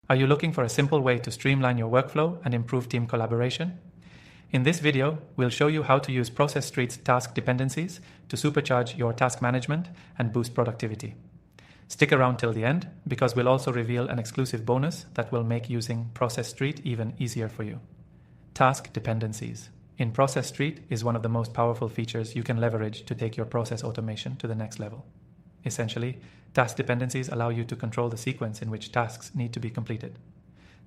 Are you looking for a simple way to streamline your workflow and improve team collaboration? In this video, we'll show you how to use Process.st's task dependencies to supercharge your task management and boost productivity. Stick around till the end, because we'll also reveal an exclusive bonus that will make using Process.st even easier for you. Task dependencies. In Process.st is one of the most powerful features you can leverage to take your process automation to the next level. Essentially, task dependencies allow you to control the sequence in which tasks need to be completed.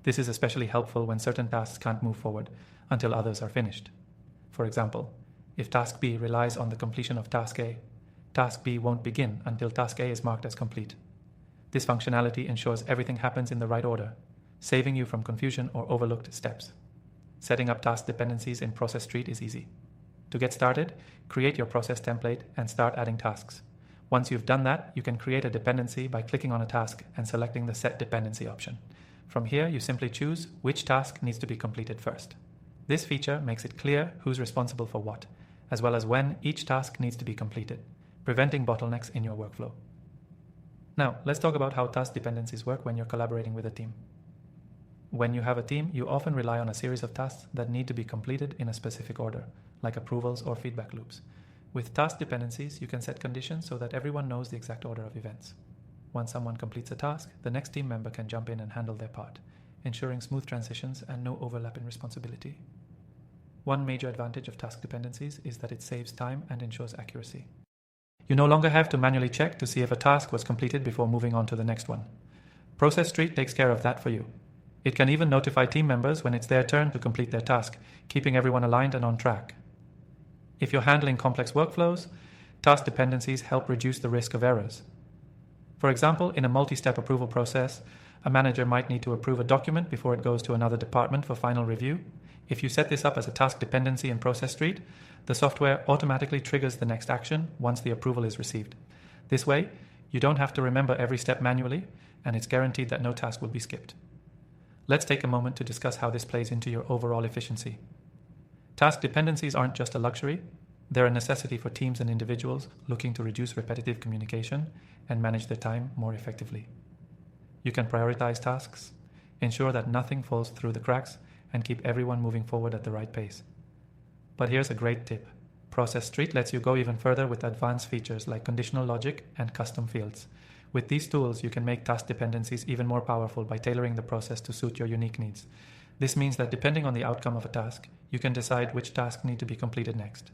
This is especially helpful when certain tasks can't move forward until others are finished. For example, if task B relies on the completion of task A, task B won't begin until task A is marked as complete. This functionality ensures everything happens in the right order, saving you from confusion or overlooked steps. Setting up task dependencies in Process.st is easy. To get started, create your process template and start adding tasks. Once you've done that, you can create a dependency by clicking on a task and selecting the Set Dependency option. From here, you simply choose which task needs to be completed first. This feature makes it clear who's responsible for what, as well as when each task needs to be completed, preventing bottlenecks in your workflow. Now, let's talk about how task dependencies work when you're collaborating with a team. When you have a team, you often rely on a series of tasks that need to be completed in a specific order, like approvals or feedback loops. With task dependencies, you can set conditions so that everyone knows the exact order of events. Once someone completes a task, the next team member can jump in and handle their part, ensuring smooth transitions and no overlap in responsibility. One major advantage of task dependencies is that it saves time and ensures accuracy. You no longer have to manually check to see if a task was completed before moving on to the next one. Process.st takes care of that for you. It can even notify team members when it's their turn to complete their task, keeping everyone aligned and on track. If you're handling complex workflows, task dependencies help reduce the risk of errors. For example, in a multi-step approval process, a manager might need to approve a document before it goes to another department for final review. If you set this up as a task dependency in Process.st, the software automatically triggers the next action once the approval is received. This way, you don't have to remember every step manually, and it's guaranteed that no task will be skipped. Let's take a moment to discuss how this plays into your overall efficiency. Task dependencies aren't just a luxury, they're a necessity for teams and individuals looking to reduce repetitive communication and manage their time more effectively. You can prioritize tasks, ensure that nothing falls through the cracks, and keep everyone moving forward at the right pace. But here's a great tip. Process.st lets you go even further with advanced features like conditional logic and custom fields. With these tools, you can make task dependencies even more powerful by tailoring the process to suit your unique needs. This means that depending on the outcome of a task, you can decide which tasks need to be completed next.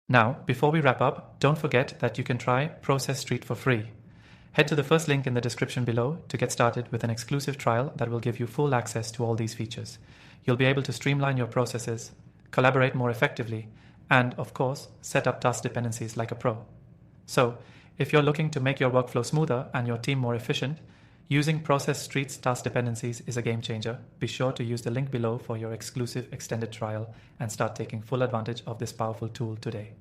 Now, before we wrap up, don't forget that you can try Process.st for free. Head to the first link in the description below to get started with an exclusive trial that will give you full access to all these features. You'll be able to streamline your processes, collaborate more effectively, and, of course, set up task dependencies like a pro. So, if you're looking to make your workflow smoother and your team more efficient, using Process.st's task dependencies is a game changer. Be sure to use the link below for your exclusive extended trial and start taking full advantage of this powerful tool today.